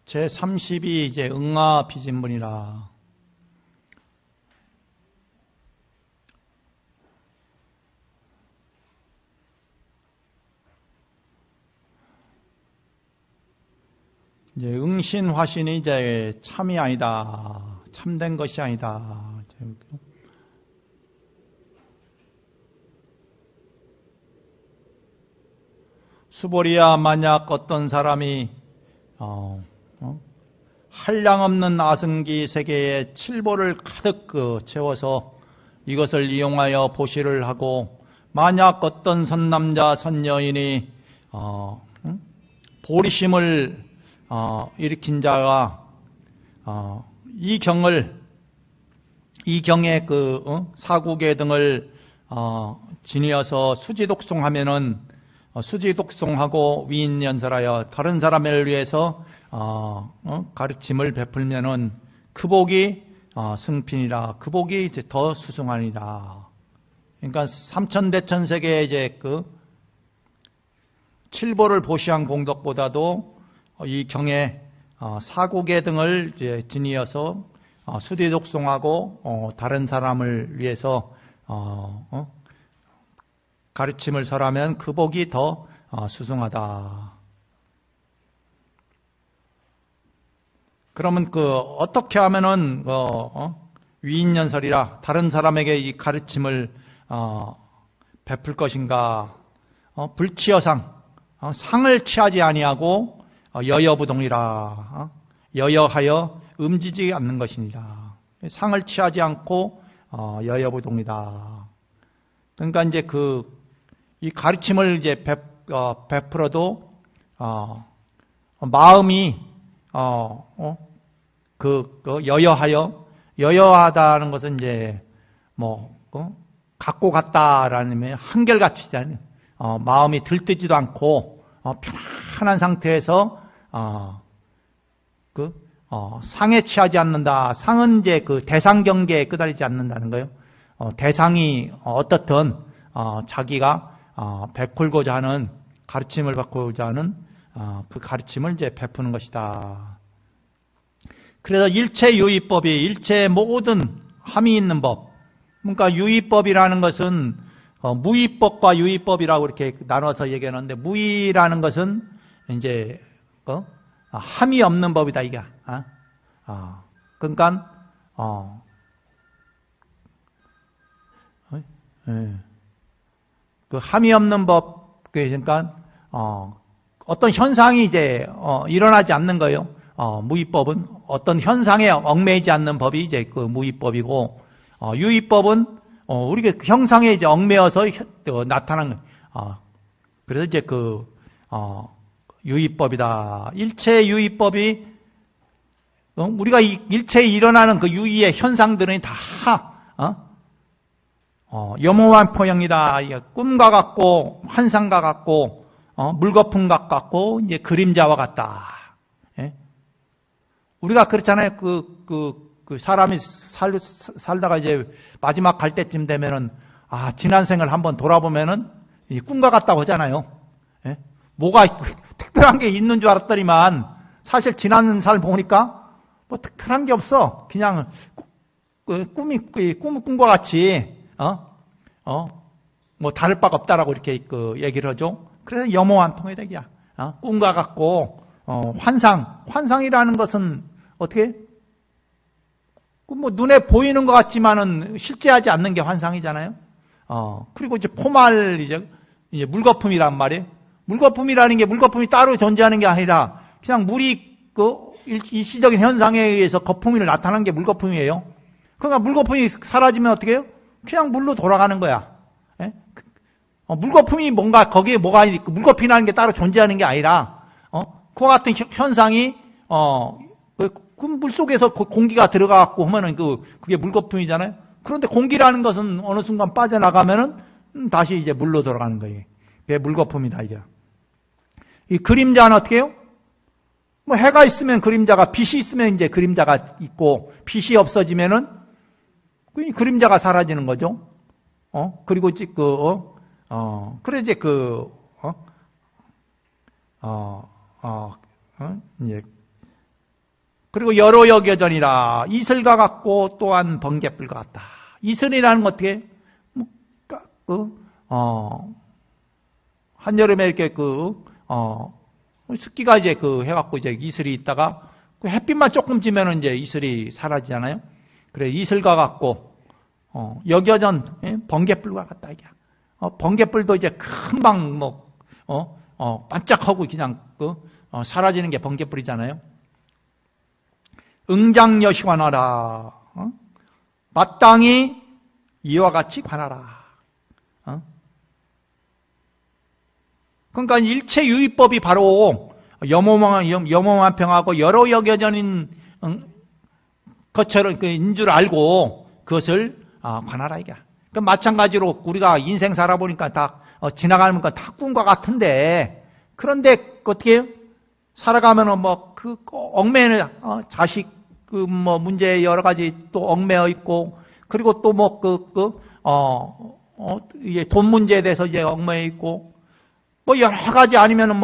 제32 이제 응아 비진문이라. 이제 응신화신이 이제 참이 아니다. 참된 것이 아니다. 수보리야, 만약 어떤 사람이 한량없는 아승기 세계에 칠보를 가득 채워서 이것을 이용하여 보시를 하고, 만약 어떤 선남자 선여인이 보리심을 일으킨 자가 이 경의 사구계 등을 지니어서 수지독송하면은 수지독송하고 위인연설하여 다른 사람을 위해서 가르침을 베풀면은 그 복이 승핀이라. 그 복이 이제 더 수승하니라. 그러니까 삼천대천세계의 이제 칠보를 보시한 공덕보다도 이 경에 사구계 등을 이제 지니어서 수지독송하고 다른 사람을 위해서 가르침을 설하면 그 복이 더 수승하다. 그러면 어떻게 하면은 위인연설이라 다른 사람에게 이 가르침을 베풀 것인가? 불취여상, 상을 취하지 아니하고 여여부동이라. 여여하여 음지지 않는 것이니라. 상을 취하지 않고 여여부동이다. 그러니까 이제 이 가르침을 이제 베풀어도 마음이 여여하다는 것은 이제 갖고 갔다라는 의미, 한결같이잖아요. 마음이 들뜨지도 않고 편안한 상태에서 상에 취하지 않는다. 상은 이제 대상 경계에 끄달리지 않는다는 거예요. 대상이 어떻든 자기가 베풀고자 하는, 가르침을 받고자 하는 그 가르침을 이제 베푸는 것이다. 그래서 일체유의법이 일체의 모든 함이 있는 법. 그러니까 유의법이라는 것은 무의법과 유의법이라고 이렇게 나눠서 얘기하는데, 무의라는 것은 이제 함이 없는 법이다 이게. 그러니까 그 함이 없는 법, 그러니까 어떤 현상이 이제 일어나지 않는 거예요. 무의법은 어떤 현상에 얽매이지 않는 법이 이제 그 무의법이고, 유의법은 우리가 형상에 이제 얽매여서 나타나는 거예요. 그래서 이제 유의법이다. 일체 유의법이 우리가 일체에 일어나는 그 유의의 현상들은 다 염호한 포형이다. 꿈과 같고 환상과 같고 물거품 같고 이제 그림자와 같다. 예? 우리가 그렇잖아요. 그 사람이 살다가 이제 마지막 갈 때쯤 되면은 지난 생을 한번 돌아보면은 꿈과 같다고 하잖아요. 예? 뭐가 특별한 게 있는 줄 알았더니만 사실 지난 살 보니까 뭐 특별한 게 없어. 그냥 꿈과 같이 뭐 다를 바가 없다라고 이렇게 얘기를 하죠. 그래서 염호한 통해대기야. 꿈과 같고 환상이라는 것은 어떻게? 뭐 눈에 보이는 것 같지만은 실제하지 않는 게 환상이잖아요. 그리고 이제 포말 이제 물거품이란 말이에요. 물거품이라는 게 물거품이 따로 존재하는 게 아니라 그냥 물이 일시적인 현상에 의해서 거품이 나타나는 게 물거품이에요. 그러니까 물거품이 사라지면 어떻게 해요? 그냥 물로 돌아가는 거야. 예? 물거품이 뭔가 거기에 뭐가 있고 물거품이라는 게 따로 존재하는 게 아니라 그와 같은 현상이 그 물속에서 공기가 들어가갖고 하면은 그게 물거품이잖아요. 그런데 공기라는 것은 어느 순간 빠져나가면은 다시 이제 물로 돌아가는 거예요. 그게 물거품이다 이게. 이 그림자는 어떻게 해요? 뭐 해가 있으면 그림자가, 빛이 있으면 이제 그림자가 있고, 빛이 없어지면은 그 그림자가 사라지는 거죠. 그리고 이제 그래 이제 이제 그리고 여로 여겨전이라 이슬과 같고 또한 번갯불과 같다. 이슬이라는 건 어떻게? 한여름에 이렇게 습기가 이제 해갖고 이제 이슬이 있다가 햇빛만 조금 지면은 이제 이슬이 사라지잖아요. 그래, 이슬과 같고, 여겨전, 번갯불과 같다, 이게. 번갯불도 이제 금방 반짝하고 그냥, 사라지는 게 번갯불이잖아요. 응장여시 관하라. 마땅히 이와 같이 관하라. 그러니까 일체 유의법이 바로 염호만평하고 여러 여겨전인 것처럼 인 줄 알고 그것을 관하라 이게. 그러니까 마찬가지로 우리가 인생 살아보니까 다 지나가는 건 다 꿈과 같은데, 그런데 어떻게 살아가면은 얽매는 자식 문제 여러 가지 또 얽매여 있고, 그리고 또 이제 돈 문제에 대해서 이제 얽매여 있고, 여러 가지 아니면은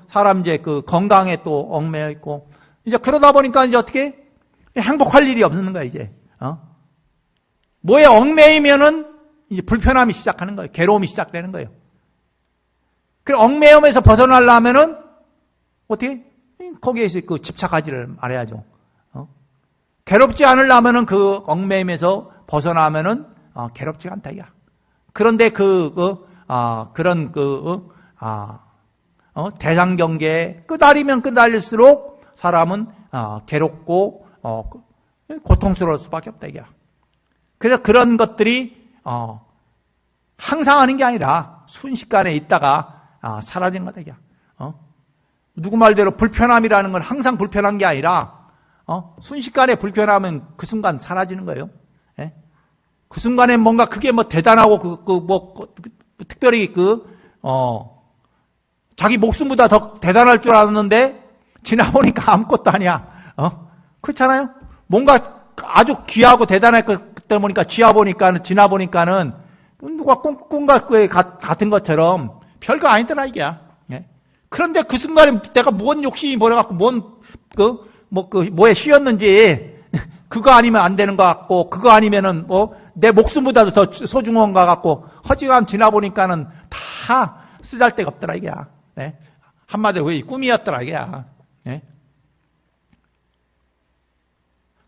사람 이제 건강에 또 얽매여 있고, 이제 그러다 보니까 이제 어떻게 행복할 일이 없는 거야, 이제. 뭐에 얽매이면은 이제 불편함이 시작하는 거예요. 괴로움이 시작되는 거예요. 그 얽매임에서 벗어나려면은 어떻게? 거기에서 집착하지를 말아야죠. 괴롭지 않으려면은 그 얽매임에서 벗어나면은 괴롭지가 않다, 이야. 그런데 그런 대상경계에 끄달리면 끄달릴수록 사람은 괴롭고 고통스러울 수밖에 없다, 이게. 그래서 그런 것들이 항상 하는 게 아니라 순식간에 있다가 사라진 거다, 이게. 누구 말대로 불편함이라는 건 항상 불편한 게 아니라 순식간에 불편하면 그 순간 사라지는 거예요. 예? 그 순간에 뭔가 그게 대단하고 특별히 자기 목숨보다 더 대단할 줄 알았는데 지나보니까 아무것도 아니야. 그렇잖아요? 뭔가 아주 귀하고 대단할 것 때문이니까 지나보니까는 누가 꿈과 같은 것처럼 별거 아니더라, 이게. 예? 그런데 그 순간에 내가 뭔 욕심이 버려갖고 뭐에 씌었는지 그거 아니면 안 되는 것 같고, 그거 아니면은 내 목숨보다도 더 소중한 것 같고, 허지감 지나보니까는 다 쓰잘데가 없더라, 이게. 네? 한마디로 왜 꿈이었더라, 이게. 네?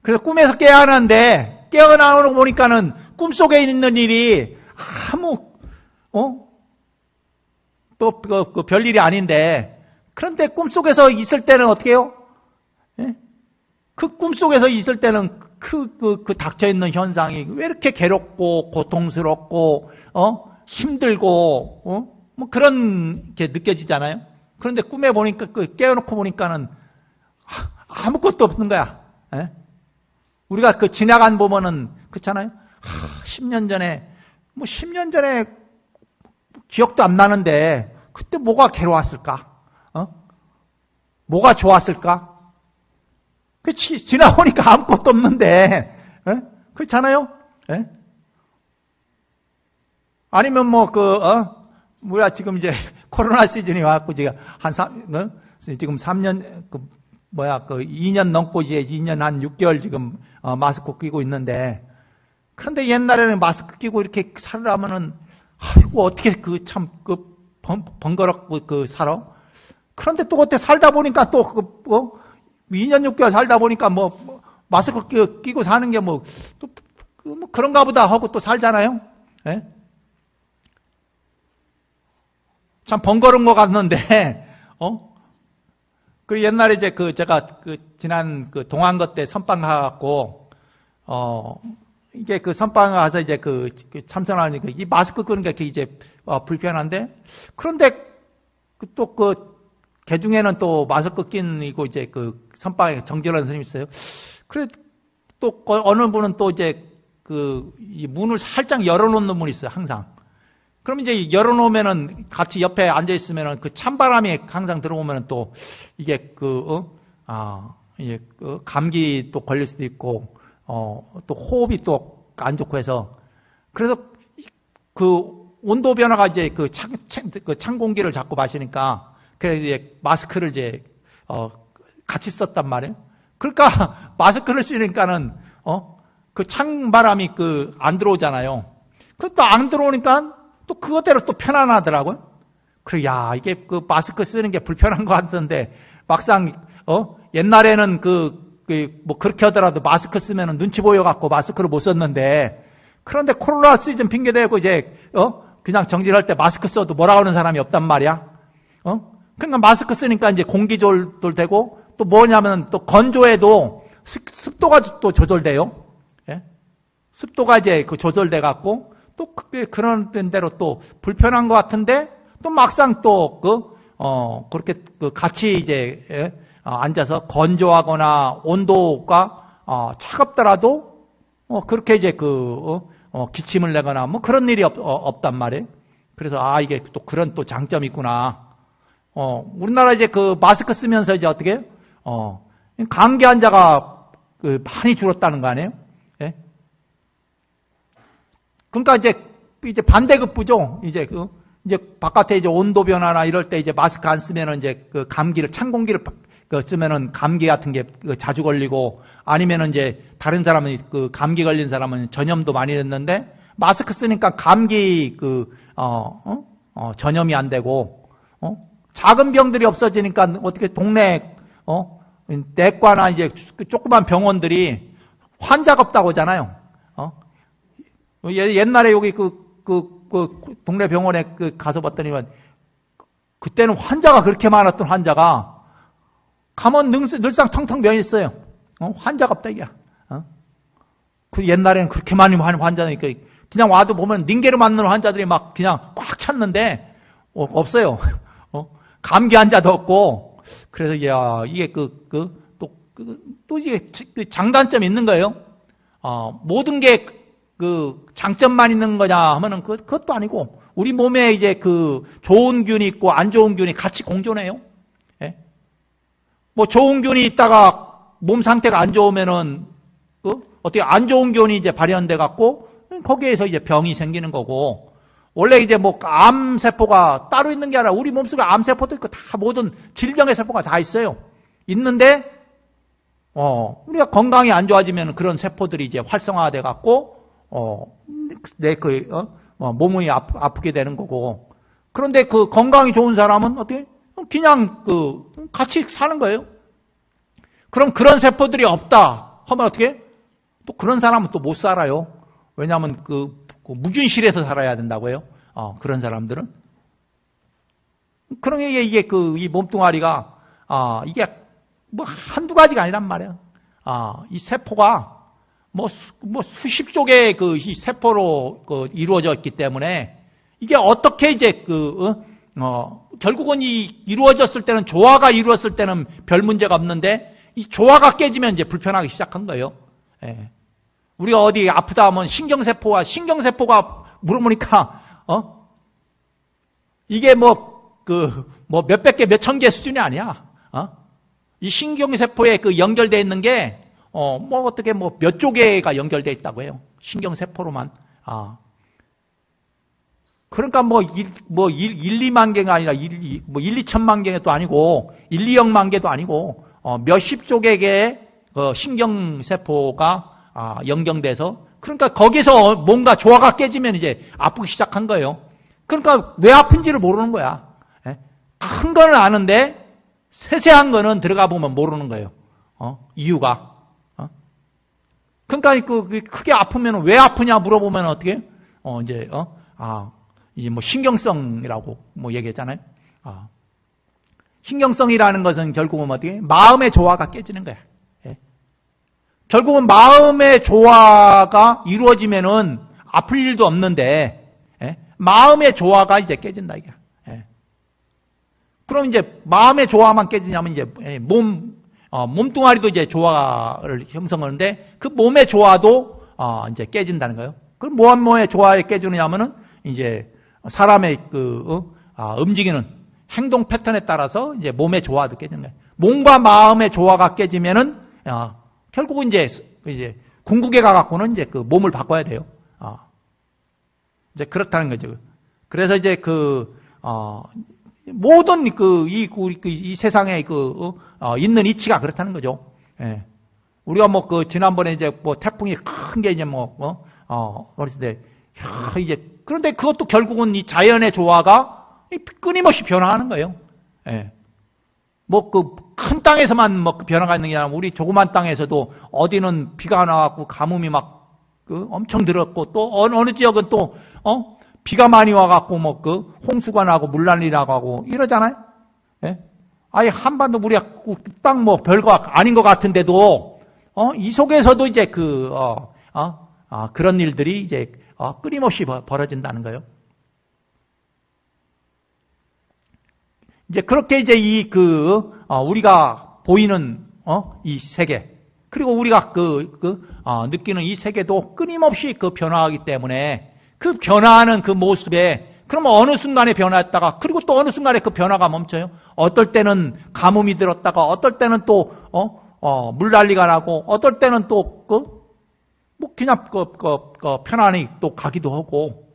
그래서 꿈에서 깨어나는데, 깨어나오는 거 보니까는 꿈속에 있는 일이 아무, 별일이 아닌데, 그런데 꿈속에서 있을 때는 어떻게 해요? 네? 그 꿈속에서 있을 때는 그 닥쳐있는 현상이 왜 이렇게 괴롭고, 고통스럽고, 힘들고, 그런 게 느껴지잖아요? 그런데 꿈에 보니까, 깨어놓고 보니까는 아무것도 없는 거야. 예? 우리가 지나간 보면은, 그렇잖아요? 10년 전에, 10년 전에 기억도 안 나는데, 그때 뭐가 괴로웠을까? 뭐가 좋았을까? 지나보니까 아무것도 없는데, 에? 그렇잖아요? 에? 아니면 지금 이제 코로나 시즌이 와갖고 지금 지금 3년, 2년 넘고 이제 2년 한 6개월 지금 마스크 끼고 있는데, 그런데 옛날에는 마스크 끼고 이렇게 살으려면은, 아이고, 어떻게 번거롭고 살아? 그런데 또 그때 살다 보니까 또 2년 6개월 살다 보니까 마스크 끼고 사는 게 그런가 보다 하고 또 살잖아요. 예? 참 번거로운 것 같는데, 그리고 옛날에 이제 제가 지난 동안거 때 선빵 가갖고, 이게 선빵 가서 이제 참선하니까 이 마스크 끄는 게 이제 불편한데, 그런데 또 개 중에는 또 마스크 끼고 이제 선방에 정진환 스님이 있어요. 그래 또 어느 분은 또 이제 이 문을 살짝 열어놓는 분이 있어요, 항상. 그럼 이제 열어놓으면은 같이 옆에 앉아 있으면은 찬바람이 항상 들어오면은 또 이게 이제 감기 또 걸릴 수도 있고, 또 호흡이 또 안 좋고 해서, 그래서 온도 변화가 이제 찬 공기를 자꾸 마시니까, 그래서 이제 마스크를 이제 같이 썼단 말이에요. 그러니까 마스크를 쓰니까는 그 찬바람이 안 들어오잖아요. 그 또 안 들어오니까 또 그거대로 또 편안하더라고요. 그래, 야, 이게 그 마스크 쓰는 게 불편한 것 같은데 막상 옛날에는 뭐 그렇게 하더라도 마스크 쓰면은 눈치 보여갖고 마스크를 못 썼는데, 그런데 코로나 시즌 핑계대고 이제 그냥 정진할 때 마스크 써도 뭐라 하는 사람이 없단 말이야. 그러니까 마스크 쓰니까 이제 공기 조절되고, 또 뭐냐면 또 건조해도 습도가 또 조절돼요. 예? 습도가 이제 조절돼 갖고 또 그런 대로 또 불편한 것 같은데, 또 막상 또 그렇게 같이 이제 앉아서 건조하거나 온도가 차갑더라도 그렇게 이제 기침을 내거나 뭐 그런 일이 없단 말이에요. 그래서 이게 또 그런 또 장점이 있구나. 우리나라 이제 마스크 쓰면서 이제 어떻게 감기 환자가 많이 줄었다는 거 아니에요? 예? 그러니까 이제 반대급부죠. 이제 바깥에 이제 온도 변화나 이럴 때 이제 마스크 안 쓰면은 이제 감기를, 찬 공기를 쓰면은 감기 같은 게 자주 걸리고, 아니면은 이제 다른 사람은 감기 걸린 사람은 전염도 많이 됐는데, 마스크 쓰니까 감기 전염이 안 되고, 작은 병들이 없어지니까 어떻게 동네 내과나 이제 조그만 병원들이 환자가 없다고 하잖아요. 옛날에 여기 동네 병원에 가서 봤더니, 그때는 환자가 그렇게 많았던 환자가 가면 늘상 텅텅 비어 있어요. 환자가 없다 이게. 그 옛날에는 그렇게 많이 환자니까 그냥 와도 보면 닌게로 맞는 환자들이 막 그냥 꽉 찼는데 없어요. 감기 환자도 없고. 그래서 야, 이게 또 이게 장단점이 있는 거예요. 모든 게 장점만 있는 거냐 하면은 그것도 아니고, 우리 몸에 이제 좋은 균이 있고 안 좋은 균이 같이 공존해요. 예? 뭐 좋은 균이 있다가 몸 상태가 안 좋으면은 어떻게 안 좋은 균이 이제 발현돼 갖고 거기에서 이제 병이 생기는 거고, 원래 이제 뭐 암 세포가 따로 있는 게 아니라 우리 몸속에 암 세포도 있고 다 모든 질병의 세포가 다 있어요. 있는데 우리가 건강이 안 좋아지면 그런 세포들이 이제 활성화돼 갖고 몸이 아프게 되는 거고, 그런데 건강이 좋은 사람은 어떻게? 그냥 같이 사는 거예요. 그럼 그런 세포들이 없다 하면 어떻게? 또 그런 사람은 또 못 살아요. 왜냐하면 무균실에서 살아야 된다고 해요. 그런 사람들은. 그러니까 이게 이 몸뚱아리가, 이게 뭐 한두 가지가 아니란 말이에요. 이 세포가 뭐 수십 쪽의 이 세포로 이루어져 있기 때문에, 이게 어떻게 이제 결국은 이루어졌을 때는, 조화가 이루어졌을 때는 별 문제가 없는데, 이 조화가 깨지면 이제 불편하기 시작한 거예요. 예. 우리가 어디 아프다 하면 신경세포가 물어보니까, 이게 몇백 개, 몇천 개 수준이 아니야. 이 신경세포에 연결되어 있는 게, 어떻게 몇 조개가 연결되어 있다고 해요. 신경세포로만. 그러니까 1, 2만 개가 아니라 1, 2천만 개도 아니고, 1, 2억만 개도 아니고, 몇십 조개의 신경세포가 연결돼서, 그러니까 거기서 뭔가 조화가 깨지면 이제 아프기 시작한 거예요. 그러니까 왜 아픈지를 모르는 거야. 큰 거는 아는데 세세한 거는 들어가 보면 모르는 거예요. 이유가. 그러니까 크게 아프면 왜 아프냐 물어보면 어떻게? 이제 뭐 신경성이라고 뭐 얘기했잖아요. 신경성이라는 것은 결국은 어떻게? 마음의 조화가 깨지는 거야. 결국은 마음의 조화가 이루어지면은 아플 일도 없는데, 마음의 조화가 이제 깨진다 이게. 그럼 이제 마음의 조화만 깨지냐면 이제 몸뚱아리도 이제 조화를 형성하는데, 그 몸의 조화도 이제 깨진다는 거예요. 그럼 몸의 조화에 깨지느냐면은 이제 사람의 움직이는 행동 패턴에 따라서 이제 몸의 조화도 깨지는 거예요. 몸과 마음의 조화가 깨지면은 결국은 이제 궁극에 가갖고는 이제 몸을 바꿔야 돼요. 이제 그렇다는 거죠. 그래서 이제 모든 이 세상에 있는 이치가 그렇다는 거죠. 예. 우리가 지난번에 이제 태풍이 큰 게 이제 그랬을 때, 이제, 그런데 그것도 결국은 이 자연의 조화가 끊임없이 변화하는 거예요. 예. 큰 땅에서만 변화가 있는 게 아니라 우리 조그만 땅에서도 어디는 비가 나왔고 가뭄이 엄청 들었고 또 어느 지역은 또, 비가 많이 와갖고 홍수가 나고 물난리 나고 하고 이러잖아요. 예? 아예 한반도 우리가 땅 별거 아닌 것 같은데도, 이 속에서도 이제 그런 일들이 이제, 끊임없이 벌어진다는 거예요. 이제 그렇게 이제 우리가 보이는, 이 세계, 그리고 우리가 느끼는 이 세계도 끊임없이 변화하기 때문에 그 변화하는 그 모습에 그러면 어느 순간에 변화했다가 그리고 또 어느 순간에 그 변화가 멈춰요. 어떨 때는 가뭄이 들었다가 어떨 때는 또 물난리가 나고 어떨 때는 또 그냥 편안히 또 가기도 하고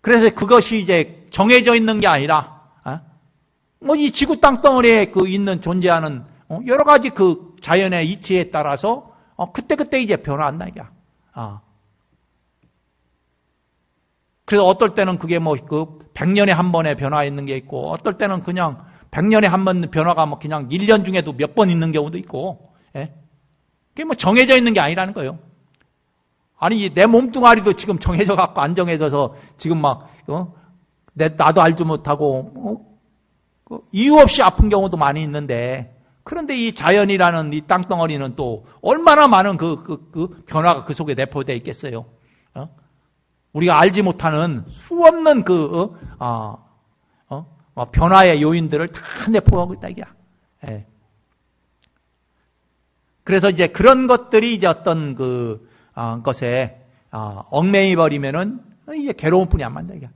그래서 그것이 이제 정해져 있는 게 아니라 이 지구 땅덩어리에 있는 존재하는 여러 가지 자연의 이치에 따라서 그때그때 이제 변화한다 이거야. 그래서 어떨 때는 그게 100년에 한 번의 변화 있는 게 있고, 어떨 때는 그냥 100년에 한 번 변화가 그냥 1년 중에도 몇 번 있는 경우도 있고, 예? 그게 정해져 있는 게 아니라는 거예요. 아니, 내 몸뚱아리도 지금 정해져 갖고 안 정해져서 지금 나도 알지 못하고, 이유 없이 아픈 경우도 많이 있는데, 그런데 이 자연이라는 이 땅덩어리는 또 얼마나 많은 변화가 그 속에 내포되어 있겠어요. 우리가 알지 못하는 수없는 변화의 요인들을 다 내포하고 있다, 이게. 예. 그래서 이제 그런 것들이 이제 어떤 것에, 얽매이 버리면은 이제 괴로운 뿐이 안 만다, 이게.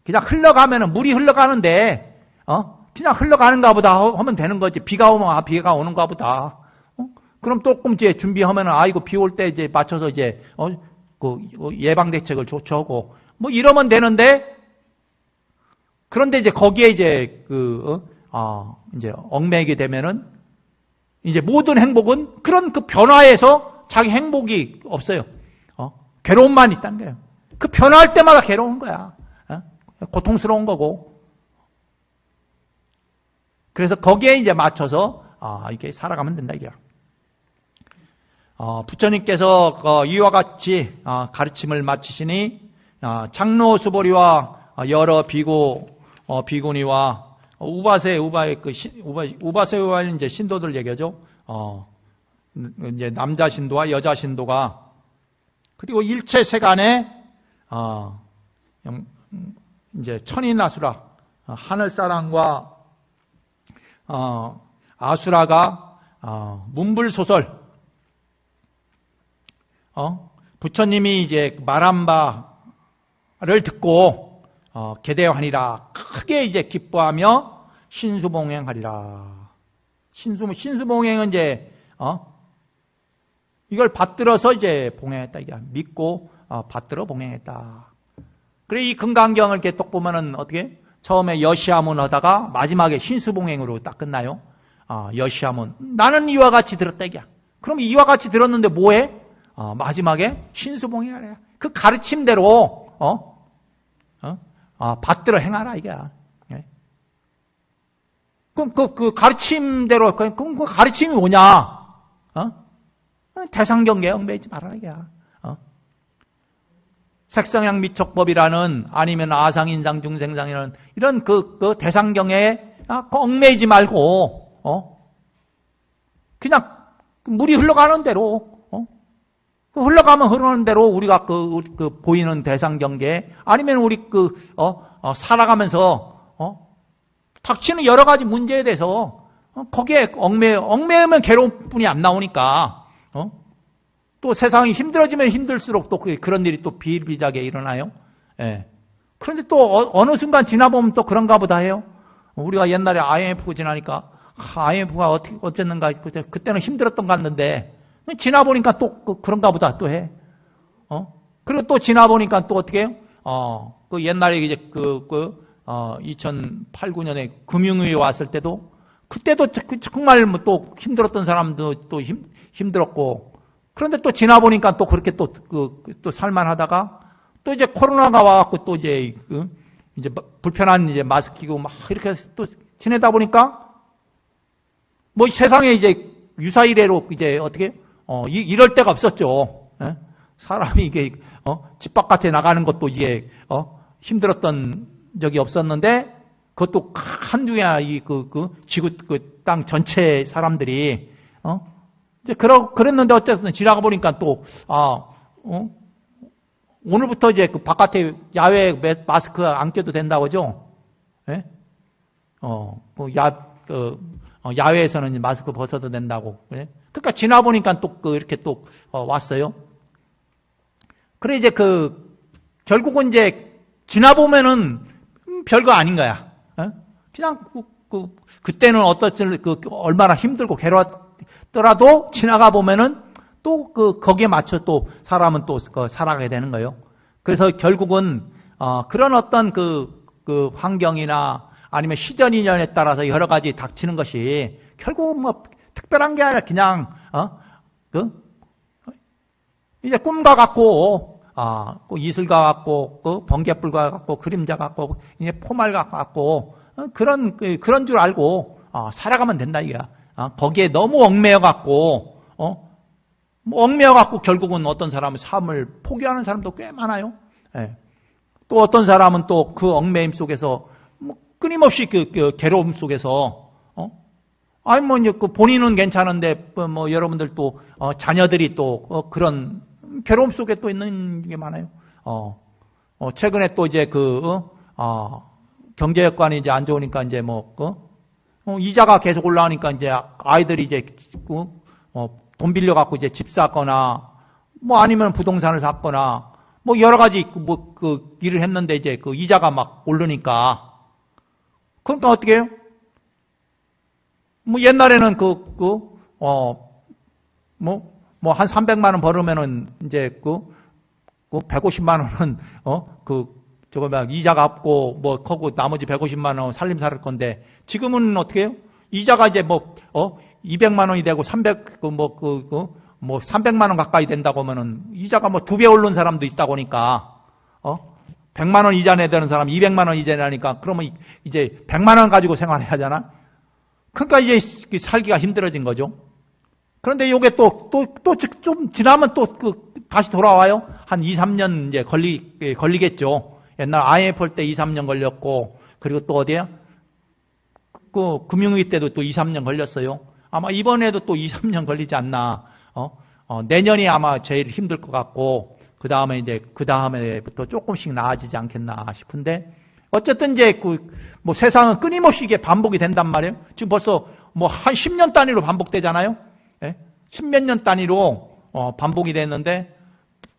그냥 흘러가면은, 물이 흘러가는데, 그냥 흘러가는가 보다 하면 되는 거지. 비가 오면, 비가 오는가 보다. 그럼 조금 이제 준비하면은, 이거 비 올 때 이제 맞춰서 이제, 예방대책을 조처하고, 이러면 되는데, 그런데 이제 거기에 이제 이제 얽매이게 되면은, 이제 모든 행복은 그런 변화에서 자기 행복이 없어요. 괴로움만 있다는 거예요. 그 변화할 때마다 괴로운 거야. 고통스러운 거고. 그래서 거기에 이제 맞춰서, 이렇게 살아가면 된다, 이게요. 부처님께서 이와 같이 가르침을 마치시니 장로 수보리와 여러 비구니와 우바세와는 이제 신도들 얘기하죠. 이제 남자 신도와 여자 신도가 그리고 일체 세간에 이제 천인아수라 하늘 사람과 아수라가 문불소설 부처님이 이제 말한 바를 듣고 계대하니라 크게 이제 기뻐하며 신수봉행하리라. 신수봉행은 이제 이걸 받들어서 이제 봉행했다. 이게 믿고 받들어 봉행했다. 그래 이 금강경을 이렇게 딱 보면은 어떻게 처음에 여시아문 하다가 마지막에 신수봉행으로 딱 끝나요. 여시아문 나는 이와 같이 들었다 이게. 그럼 이와 같이 들었는데 뭐해? 마지막에 신수봉행하라. 그 가르침대로 받들어 행하라 이거야. 예? 그럼 그 가르침대로 그럼 그 가르침이 뭐냐? 대상경계에 얽매이지 말아라 이거야. 색성향 미촉법이라는 아니면 아상인상 중생상이라는 이런 그 대상경에 얽매이지 말고 그냥 물이 흘러가는 대로 흘러가면 흐르는 대로 우리가 그 보이는 대상경계 아니면 우리 살아가면서 닥치는 여러 가지 문제에 대해서 거기에 얽매이면 괴로운 뿐이 안 나오니까 또 세상이 힘들어지면 힘들수록 또 그런 일이 또 비일비재하게 일어나요. 예. 그런데 또 어느 순간 지나보면 또 그런가 보다 해요. 우리가 옛날에 IMF 지나니까 IMF가 어쨌는가 그때는 힘들었던 것 같는데 지나보니까 또 그런가 보다 또 해. 그리고 또 지나보니까 또 어떻게 해요? 그 옛날에 이제 2008, 9년에 금융위기 왔을 때도 그때도 정말 뭐 또 힘들었던 사람도 또 힘들었고, 그런데 또 지나보니까 또 그렇게 또 살만하다가 또 이제 코로나가 와갖고 또 이제 불편한 이제 마스크 끼고 막 이렇게 또 지내다 보니까 뭐 세상에 이제 유사이래로 이제 어떻게 이럴 데가 없었죠. 예? 사람이 이게 집 바깥에 나가는 것도 이게 힘들었던 적이 없었는데, 그것도 한두야 지구 땅 전체 사람들이 이제 그랬는데 어쨌든 지나가 보니까 또 오늘부터 이제 그 바깥에 야외 마스크 안 껴도 된다고 하죠. 예? 야외에서는 마스크 벗어도 된다고. 예? 그러니까 지나 보니까 또 이렇게 또 왔어요. 그래 이제 결국은 이제 지나 보면은 별거 아닌 거야. 예? 그냥 그때는 어떻든 얼마나 힘들고 괴로웠더라도 지나가 보면은 또 거기에 맞춰 또 사람은 또 살아가게 되는 거예요. 그래서 결국은 그런 어떤 환경이나 아니면 시전 인연에 따라서 여러 가지 닥치는 것이 결국은 뭐 특별한 게 아니라 그냥 이제 꿈과 같고 이슬과 같고 번개불과 같고 그림자 같고 이제 포말과 같고 그런 줄 알고 살아가면 된다 이거야. 거기에 너무 얽매여 갖고 얽매여 갖고 결국은 어떤 사람은 삶을 포기하는 사람도 꽤 많아요. 예. 또 어떤 사람은 또 그 얽매임 속에서 뭐 끊임없이 괴로움 속에서 아니 뭐 이제 본인은 괜찮은데 뭐 여러분들 또 자녀들이 또 그런 괴로움 속에 또 있는 게 많아요. 최근에 또 이제 경제 여건이 이제 안 좋으니까 이제 이자가 계속 올라오니까 이제 아이들이 이제 돈 빌려 갖고 이제 집 샀거나 뭐 아니면 부동산을 샀거나 뭐 여러 가지 일을 했는데 이제 이자가 막 오르니까 그러니까 어떻게 해요? 뭐 옛날에는 한 300만 원 벌으면은 이제 150만 원은 저거 막 이자 갚고 뭐 하고 나머지 150만 원 살림 살 건데 지금은 어떻게 해요? 이자가 이제 200만 원이 되고 300만 원 가까이 된다고 하면은 이자가 2배 오른 사람도 있다고 하니까 100만 원 이자 내야 되는 사람 200만 원 이자 내니까 그러면 이제 100만 원 가지고 생활해야 하잖아. 그러니까 이제 살기가 힘들어진 거죠. 그런데 이게 또 좀 지나면 또 다시 돌아와요. 한 2, 3년 이제 걸리겠죠. 옛날 IMF 할 때 2, 3년 걸렸고, 그리고 또 어디야? 금융위기 때도 또 2, 3년 걸렸어요. 아마 이번에도 또 2, 3년 걸리지 않나. 내년이 아마 제일 힘들 것 같고, 그 다음에부터 조금씩 나아지지 않겠나 싶은데, 어쨌든 이제 세상은 끊임없이 이게 반복이 된단 말이에요. 지금 벌써 한 10년 단위로 반복되잖아요. 예? 10몇 년 단위로 반복이 됐는데,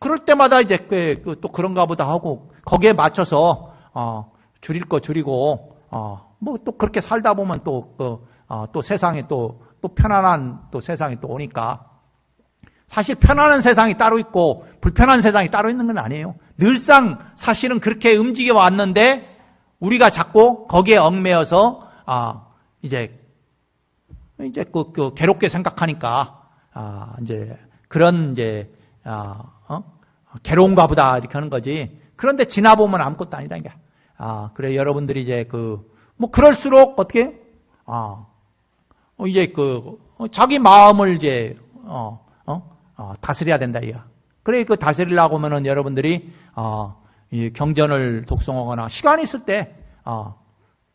그럴 때마다 이제 또 그런가 보다 하고, 거기에 맞춰서 줄일 거 줄이고, 뭐 또 그렇게 살다 보면 또 세상에 또 편안한 또 세상이 또 오니까. 사실 편안한 세상이 따로 있고 불편한 세상이 따로 있는 건 아니에요. 늘상 사실은 그렇게 움직여 왔는데 우리가 자꾸 거기에 얽매여서 이제 괴롭게 생각하니까 이제 그런 이제 괴로운가 보다 이렇게 하는 거지. 그런데 지나 보면 아무것도 아니다 이게. 그래 여러분들이 이제 뭐 그럴수록 어떻게 이제 자기 마음을 이제 다스려야 된다 이거. 그래 다스리려고 하면은 여러분들이 이 경전을 독송하거나 시간이 있을 때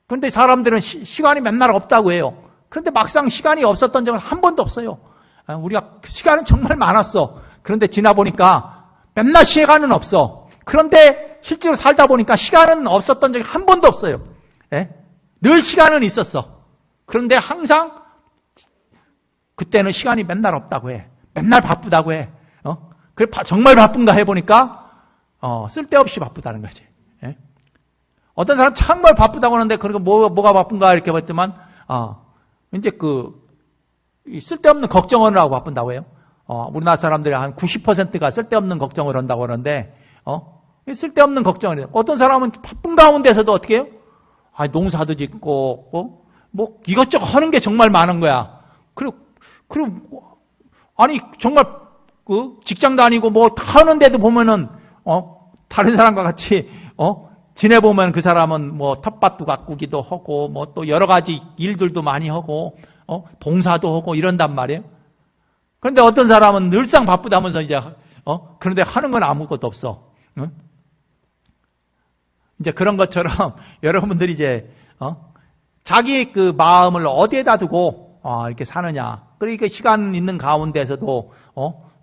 그런데 사람들은 시간이 맨날 없다고 해요. 그런데 막상 시간이 없었던 적은 한 번도 없어요. 우리가 시간은 정말 많았어. 그런데 지나 보니까 맨날 시간은 없어. 그런데 실제로 살다 보니까 시간은 없었던 적이 한 번도 없어요. 예? 늘 시간은 있었어. 그런데 항상 그때는 시간이 맨날 없다고 해. 맨날 바쁘다고 해. 그래 정말 바쁜가 해보니까 쓸데없이 바쁘다는 거지. 예? 어떤 사람 정말 바쁘다고 하는데 그러니까 뭐가 바쁜가 이렇게 봤더만 이제 쓸데없는 걱정을 하고 바쁜다고 해요. 우리나라 사람들이 한 90%가 쓸데없는 걱정을 한다고 하는데 쓸데없는 걱정을 해요. 어떤 사람은 바쁜 가운데서도 어떻게 해요? 농사도 짓고, 뭐, 이것저것 하는 게 정말 많은 거야. 그리고, 아니, 정말, 직장 다니고 뭐, 다 하는데도 보면은, 다른 사람과 같이, 지내보면 그 사람은 뭐, 텃밭도 가꾸기도 하고, 뭐, 또 여러 가지 일들도 많이 하고, 봉사도 하고 이런단 말이에요. 그런데 어떤 사람은 늘상 바쁘다면서 이제, 그런데 하는 건 아무것도 없어. 응? 이제 그런 것처럼 여러분들이 이제, 자기 그 마음을 어디에다 두고, 이렇게 사느냐. 그러니까 시간 있는 가운데서도,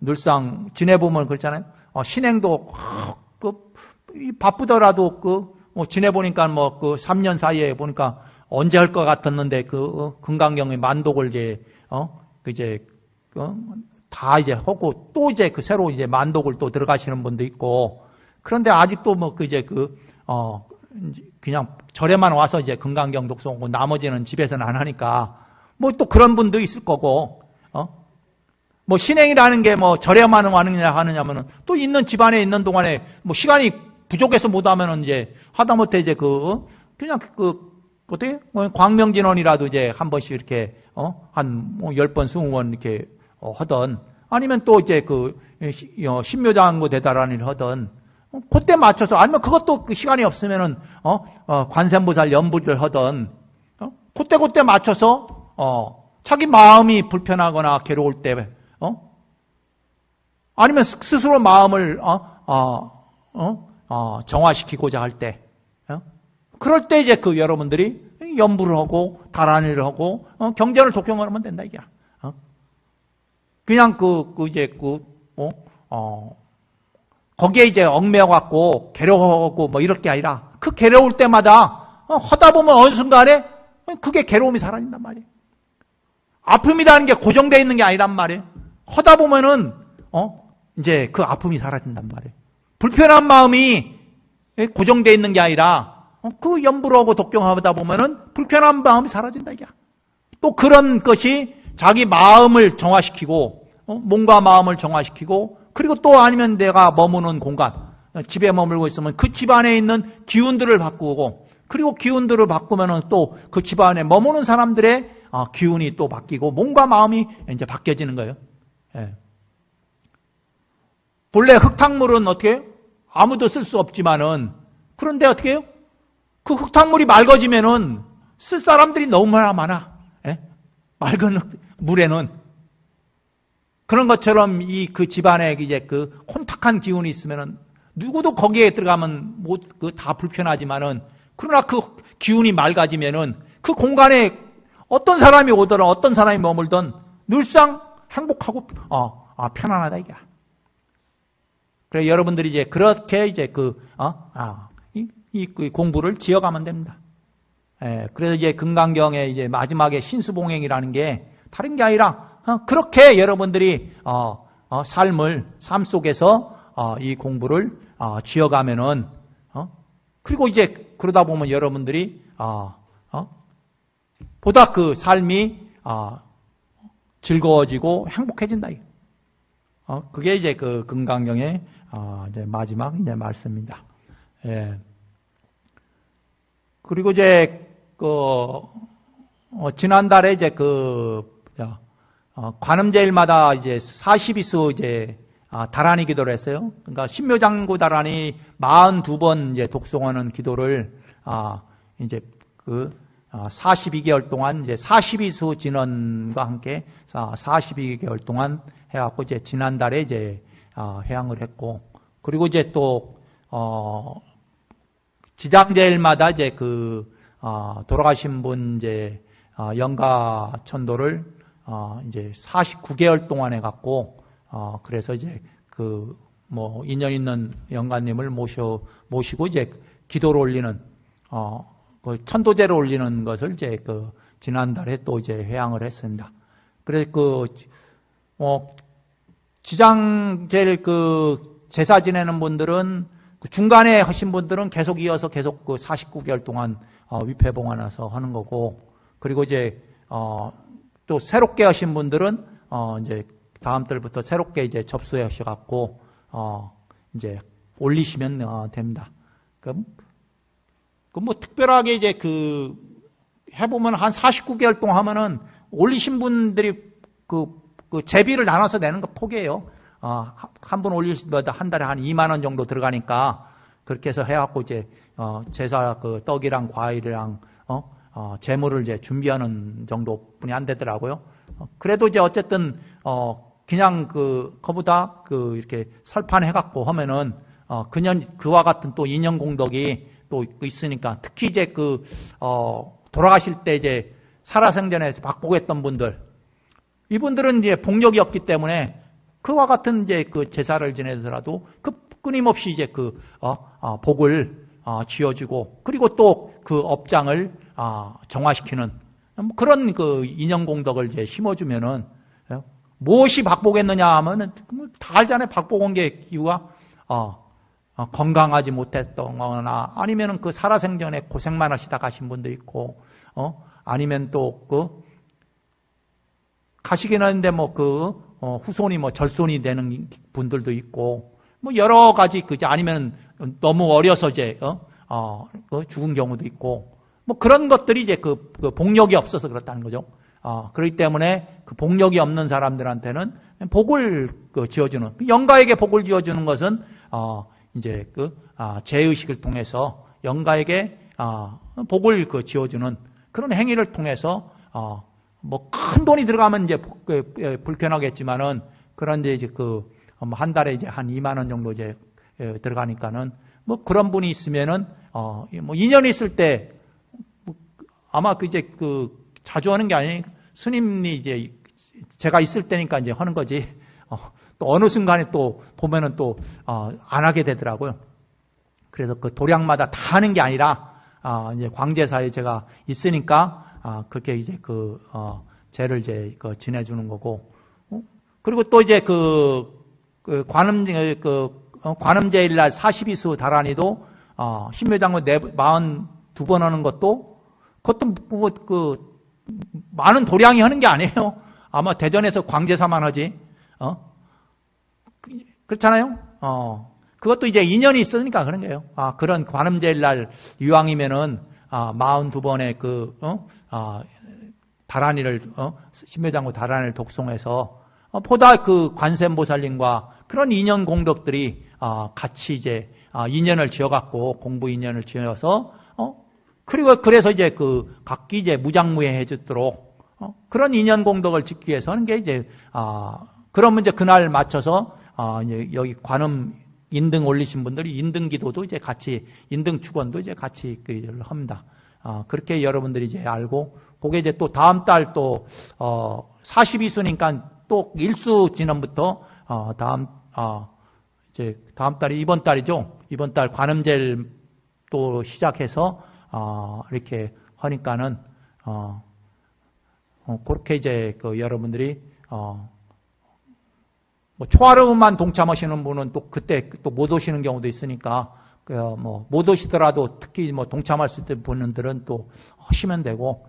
늘상 지내보면 그렇잖아요. 신행도, 바쁘더라도 지내보니까 뭐 3년 사이에 보니까 언제 할 것 같았는데 금강경의 만독을 다 이제 하고 또 이제 새로 이제 만독을 또 들어가시는 분도 있고 그런데 아직도 그냥 절에만 와서 이제 금강경 독송하고 나머지는 집에서는 안 하니까 뭐 또 그런 분도 있을 거고 뭐 신행이라는 게 뭐 절에만 하느냐면은 또 있는 집안에 있는 동안에 뭐 시간이 부족해서 못 하면은 이제 하다못해 이제 그냥 어떻게 광명진원이라도 이제 한 번씩 이렇게 한 10번 20번 이렇게 하던 아니면 또 이제 신묘장구 대다란이를 하던 그때 맞춰서 아니면 그것도 시간이 없으면은 관세음보살 연부를 하던 그때 맞춰서 자기 마음이 불편하거나 괴로울 때 아니면 스스로 마음을 정화시키고자 할 때 그럴 때 이제 여러분들이 연부를 하고 다란이를 하고 경전을 독경하면 된다 이게. 그냥 거기에 이제 얽매여 갖고 괴로워하고 뭐 이럴 게 아니라 그 괴로울 때마다 하다 보면 어느 순간에 그게 괴로움이 사라진단 말이에요. 아픔이라는 게 고정되어 있는 게 아니란 말이에요. 하다 보면은 이제 그 아픔이 사라진단 말이에요. 불편한 마음이 고정되어 있는 게 아니라 그 연부를 하고 독경하다 보면은 불편한 마음이 사라진다 이게. 또 그런 것이 자기 마음을 정화시키고 몸과 마음을 정화시키고 그리고 또 아니면 내가 머무는 공간 집에 머물고 있으면 그 집안에 있는 기운들을 바꾸고 그리고 기운들을 바꾸면은 또 그 집안에 머무는 사람들의 기운이 또 바뀌고 몸과 마음이 이제 바뀌어지는 거예요. 예. 본래 흙탕물은 어떻게 해요? 아무도 쓸 수 없지만은 그런데 어떻게 해요? 그 흙탕물이 맑아지면은 쓸 사람들이 너무나 많아. 예? 맑은 물에는 그런 것처럼 그 집안에 이제 혼탁한 기운이 있으면은 누구도 거기에 들어가면 다 불편하지만은 그러나 그 기운이 맑아지면은 그 공간에 어떤 사람이 오더라 어떤 사람이 머물던 늘상 행복하고 편안하다 이게. 그래 여러분들이 이제 그렇게 이제 이 공부를 지어가면 됩니다. 예, 그래서 이제 금강경의 이제 마지막에 신수봉행이라는 게 다른 게 아니라 그렇게 여러분들이 삶 속에서 이 공부를 지어가면은 그리고 이제 그러다 보면 여러분들이 보다 그 삶이 즐거워지고 행복해진다. 그게 이제 금강경의 이제 마지막 이제 말씀입니다. 예. 그리고 이제 지난달에 이제 관음제일마다 이제 42수 이제 다란이 기도를 했어요. 그러니까 신묘장구 다란이 42번 이제 독송하는 기도를 이제 42개월 동안 이제 42수 진원과 함께 42개월 동안 해갖고 이제 지난달에 이제 회향을 했고 그리고 이제 또 지장제일마다 이제 돌아가신 분 이제 영가천도를 이제 49개월 동안 해갖고 그래서 이제 인연 있는 영가님을 모시고 이제 기도를 올리는 천도제를 올리는 것을 이제 지난달에 또 이제 회향을 했습니다. 그래서 지장제일 제사 지내는 분들은 중간에 하신 분들은 계속 이어서 계속 49개월 동안 위패봉안해서 하는 거고 그리고 이제 또 새롭게 하신 분들은 이제 다음 달부터 새롭게 이제 접수해 하셔갖고 이제 올리시면 됩니다. 뭐 특별하게 이제 해보면 한 49개월 동안 하면은 올리신 분들이 제비를 나눠서 내는 거 포기해요. 한 분 올릴 때마다 한 달에 한 2만 원 정도 들어가니까 그렇게 해서 해갖고 이제, 제사 떡이랑 과일이랑, 재물을 이제 준비하는 정도뿐이 안 되더라고요. 그래도 이제 어쨌든, 그냥 그거보다 이렇게 설판해갖고 하면은, 그와 같은 또 인연 공덕이 또 있으니까 특히 이제 돌아가실 때 이제 살아생전에서 박복했던 분들, 이분들은 이제 복력이 없기 때문에 그와 같은 이제 제사를 지내더라도 끊임없이 이제 복을 쥐어주고 그리고 또 업장을 정화시키는 그런 인연 공덕을 이제 심어주면은 무엇이 박복했느냐 하면은 다 알잖아요. 박복 온 게 이유가 건강하지 못했던 거나 아니면은 살아생전에 고생만 하시다 가신 분도 있고 아니면 또 가시긴 하는데 후손이 절손이 되는 분들도 있고 여러 가지 아니면 너무 어려서 이제 죽은 경우도 있고 그런 것들이 이제 복력이 없어서 그렇다는 거죠. 그렇기 때문에 복력이 없는 사람들한테는 복을 지어주는 영가에게 복을 지어주는 것은 이제 제의식을 통해서 영가에게 복을 지어주는 그런 행위를 통해서 큰 돈이 들어가면 이제 불편하겠지만은 그런데 이제 한 달에 이제 한 2만 원 정도 이제 들어가니까는 그런 분이 있으면은 인연이 있을 때 아마 이제 자주 하는 게 아니니까 스님이 이제 제가 있을 때니까 이제 하는 거지. 또 어느 순간에 또 보면은 또 안 하게 되더라고요. 그래서 도량마다 다 하는 게 아니라 이제 광제사에 제가 있으니까 그렇게 이제 제를 이제 지내주는 거고 그리고 또 이제 관음제일날 42수 다란이도 신묘장군 42번 하는 것도 그것도 많은 도량이 하는 게 아니에요. 아마 대전에서 광제사만 하지. 그렇잖아요. 그것도 이제 인연이 있으니까 그런 거예요. 그런 관음제일날 이왕이면은 42번의 다란이를 신묘장군 다란이를 독송해서 보다 관세음보살님과 그런 인연 공덕들이 같이 이제 인연을 지어갖고 공부 인연을 지어서 그리고 그래서 이제 각기 이제 무장무예 해주도록 그런 인연 공덕을 짓기 위해서 하는 게 이제 그러면 이제 그날 맞춰서 이제 여기 관음 인등 올리신 분들이 인등 기도도 이제 같이 인등 축원도 이제 같이 합니다. 그렇게 여러분들이 이제 알고 그게 이제 또 다음 달 또 42수니까 또 일수 지난부터 이제 다음 달이 이번 달이죠. 이번 달 관음제를 또 시작해서 이렇게 하니까는 그렇게 이제 여러분들이 초하루만 동참하시는 분은 또 그때 또 못 오시는 경우도 있으니까 못 오시더라도 특히 동참할 수 있는 분들은 또 하시면 되고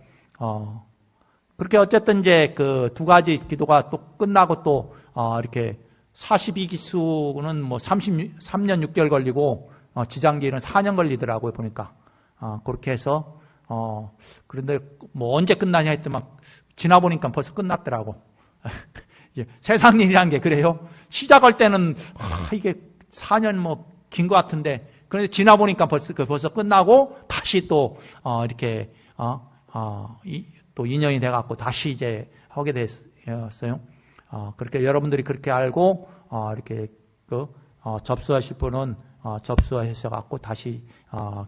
그렇게 어쨌든 이제 두 가지 기도가 또 끝나고 또 이렇게 42기수는 33년 6개월 걸리고 지장기는 4년 걸리더라고요 보니까 그렇게 해서 그런데 언제 끝나냐 했더니 지나 보니까 벌써 끝났더라고. 세상 일이란 게 그래요. 시작할 때는 이게 4년 긴 것 같은데 그런데 지나 보니까 벌써 끝나고 다시 또 이렇게 또 인연이 돼갖고 다시 이제 하게 됐어요. 그렇게 여러분들이 그렇게 알고 이렇게 접수하실 분은 접수하셔갖고 다시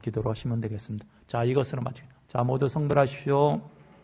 기도를 하시면 되겠습니다. 자, 이것으로 마치겠습니다. 자, 모두 성불하십시오.